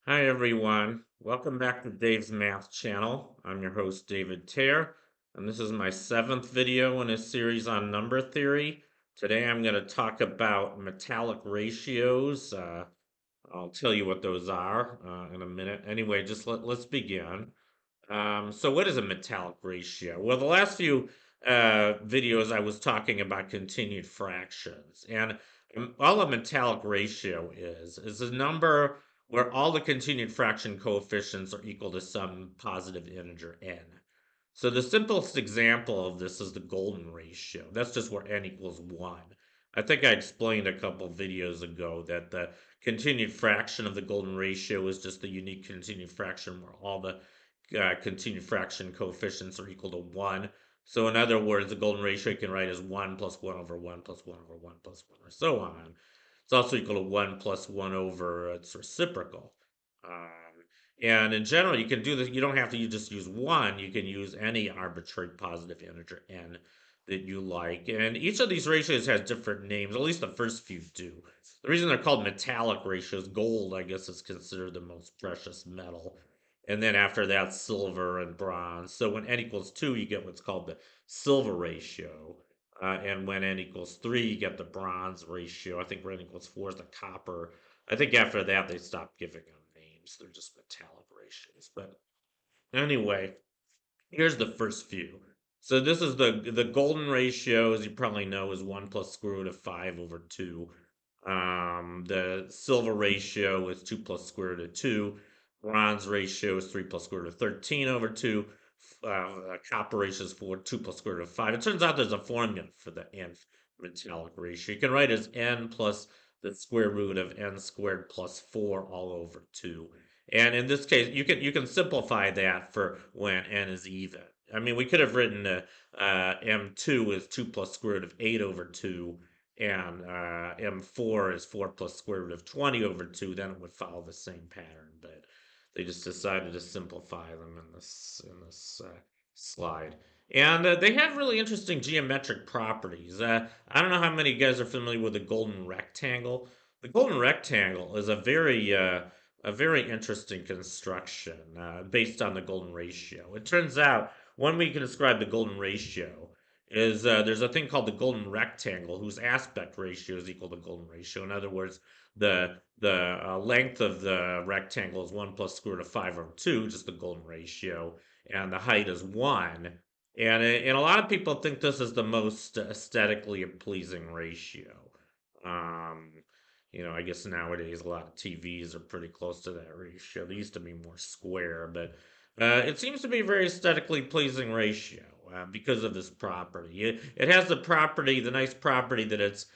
Hi everyone, welcome back to Dave's Math channel. I'm your host David Tare, and this is my seventh video in a series on number theory. Today I'm going to talk about metallic ratios. I'll tell you what those are in a minute. Anyway, just let's begin. So what is a metallic ratio? Well, the last few videos I was talking about continued fractions, and all a metallic ratio is a number where all the continued fraction coefficients are equal to some positive integer n. So the simplest example of this is the golden ratio. That's just where n equals 1. I think I explained a couple videos ago that the continued fraction of the golden ratio is just the unique continued fraction where all the continued fraction coefficients are equal to 1. So in other words, the golden ratio you can write as 1 plus 1 over 1 plus 1 over 1 plus 1, or so on. It's also equal to 1 plus 1 over its reciprocal. Um, and in general, you can do this. You don't have to just use 1. You can use any arbitrary positive integer n that you like. And each of these ratios has different names, at least the first few do. The reason they're called metallic ratios, gold, I guess, is considered the most precious metal. And then after that, silver and bronze. So when n equals 2, you get what's called the silver ratio. And when n equals 3, you get the bronze ratio. I think when n equals 4 is the copper. I think after that, they stopped giving them names. They're just metallic ratios. But anyway, here's the first few. So this is the golden ratio, as you probably know, is 1 plus square root of 5 over 2. The silver ratio is 2 plus square root of 2. Bronze ratio is 3 plus square root of 13 over 2. Copper ratio is 2 plus square root of 5. It turns out there's a formula for the nth metallic ratio. You can write as n plus the square root of n squared plus 4 all over 2. And in this case, you can simplify that for when n is even. I mean, we could have written m2 is 2 plus square root of 8 over 2, and m4 is 4 plus square root of 20 over 2. Then it would follow the same pattern, but they just decided to simplify them in this slide. And they have really interesting geometric properties. I don't know how many of you guys are familiar with the golden rectangle. The golden rectangle is a very interesting construction based on the golden ratio. It turns out one way you can describe the golden ratio is there's a thing called the golden rectangle whose aspect ratio is equal to golden ratio. In other words, the length of the rectangle is 1 plus square root of 5 over 2, just the golden ratio, and the height is 1. And a lot of people think this is the most aesthetically pleasing ratio. Um, I guess nowadays a lot of TVs are pretty close to that ratio. They used to be more square, but it seems to be a very aesthetically pleasing ratio because of this property. It has the nice property that it's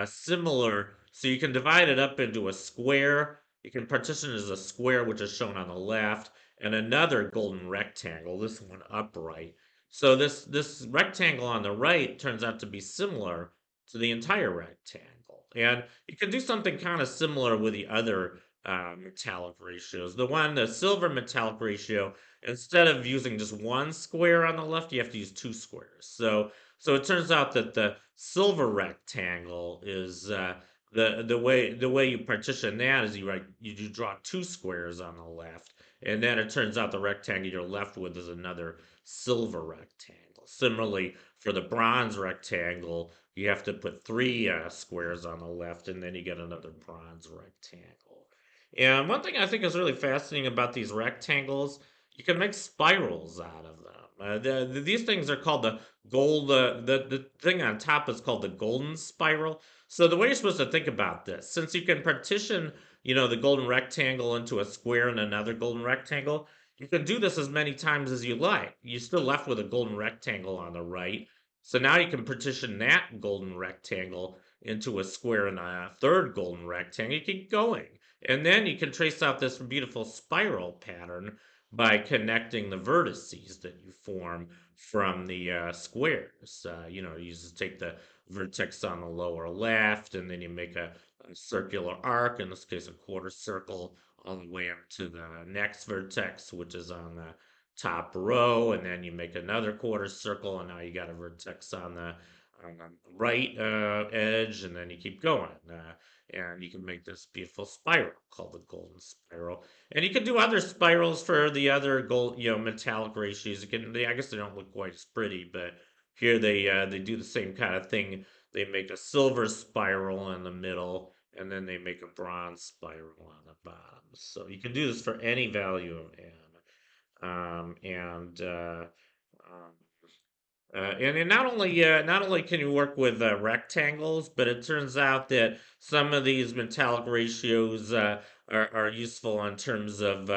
similar, so you can divide it up into a square. You can partition it as a square, which is shown on the left, and another golden rectangle, this one upright. So this rectangle on the right turns out to be similar to the entire rectangle. And you can do something kind of similar with the other metallic ratios. The silver metallic ratio, instead of using just one square on the left, you have to use two squares. So it turns out that the silver rectangle is the way you partition that is you draw two squares on the left, and then it turns out the rectangle you're left with is another silver rectangle. Similarly, for the bronze rectangle, you have to put three squares on the left, and then you get another bronze rectangle. And one thing I think is really fascinating about these rectangles, you can make spirals out of them. These things are called the gold. The thing on top is called the golden spiral. So the way you're supposed to think about this, since you can partition, the golden rectangle into a square and another golden rectangle, you can do this as many times as you like. You're still left with a golden rectangle on the right. So now you can partition that golden rectangle into a square and a third golden rectangle. You keep going. And then you can trace out this beautiful spiral pattern by connecting the vertices that you form from the squares. You just take the vertex on the lower left, and then you make a circular arc, in this case a quarter circle, all the way up to the next vertex, which is on the top row, and then you make another quarter circle, and now you got a vertex on the on the right edge, and then you keep going. And you can make this beautiful spiral called the golden spiral. And you can do other spirals for the other gold, metallic ratios. I guess they don't look quite as pretty, but here they do the same kind of thing. They make a silver spiral in the middle, and then they make a bronze spiral on the bottom. So you can do this for any value of n. And um, and not only can you work with rectangles, but it turns out that some of these metallic ratios are useful in terms of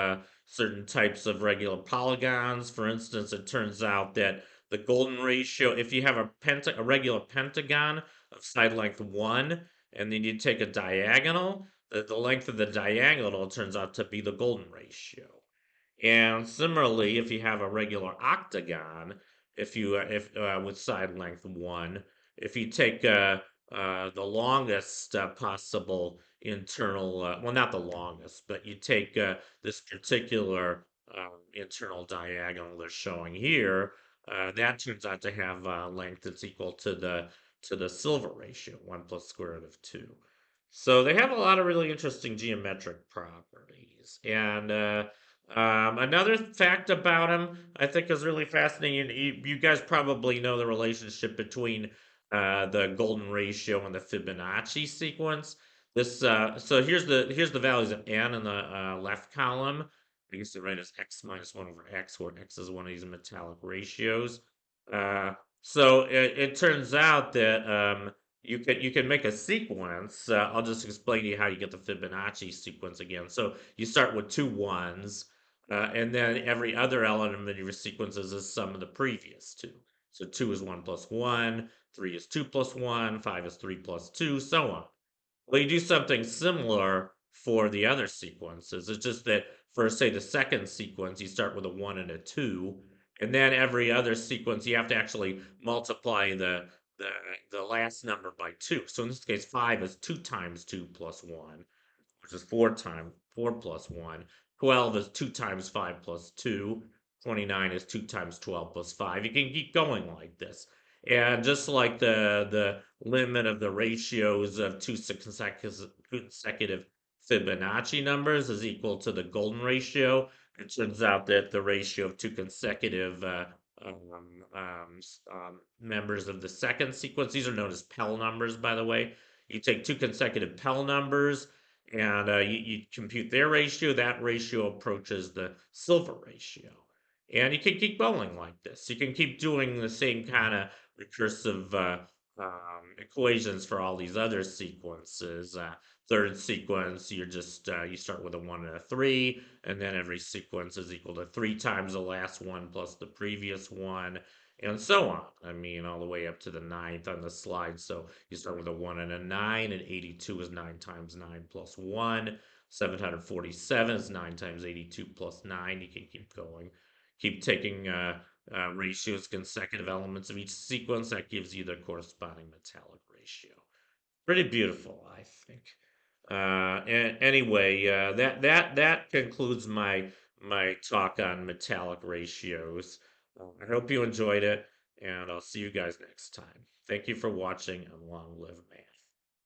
certain types of regular polygons. For instance, it turns out that the golden ratio, if you have a regular pentagon of side length 1, and then you take a diagonal, the length of the diagonal turns out to be the golden ratio. And similarly, if you have a regular octagon, if with side length 1, if you take the longest possible internal, well, not the longest, but you take this particular internal diagonal they're showing here, that turns out to have length that's equal to the silver ratio, 1 plus square root of 2. So they have a lot of really interesting geometric properties. And another fact about them I think is really fascinating. You guys probably know the relationship between the golden ratio and the Fibonacci sequence. So here's the values of n in the left column. I guess the right is x minus 1 over x, where x is one of these metallic ratios. So it turns out that you can make a sequence. I'll just explain to you how you get the Fibonacci sequence again. So you start with two ones, and then every other element of your sequence is the sum of the previous two. So 2 is 1 plus 1, 3 is 2 plus 1, 5 is 3 plus 2, so on. Well, you do something similar for the other sequences. It's just that for, say, the second sequence, you start with a 1 and a 2, and then every other sequence, you have to actually multiply the, the last number by 2. So in this case, 5 is 2 times 2 plus 1, which is 4 plus 1. 12 is 2 times 5 plus 2. 29 is 2 times 12 plus 5. You can keep going like this. And just like the limit of the ratios of two consecutive Fibonacci numbers is equal to the golden ratio, it turns out that the ratio of two consecutive members of the second sequence, these are known as Pell numbers, by the way. You take two consecutive Pell numbers and you compute their ratio. That ratio approaches the silver ratio. And you can keep going like this. You can keep doing the same kind of recursive equations for all these other sequences. Third sequence, you start with a 1 and a 3, and then every sequence is equal to 3 times the last one plus the previous one, and so on. I mean, all the way up to the ninth on the slide. So you start with a 1 and a 9, and 82 is 9 times 9 plus 1. 747 is 9 times 82 plus 9. You can keep going. Keep taking ratios, consecutive elements of each sequence. That gives you the corresponding metallic ratio. Pretty beautiful, I think. Anyway, that concludes my talk on metallic ratios. I hope you enjoyed it, and I'll see you guys next time. Thank you for watching, and long live man.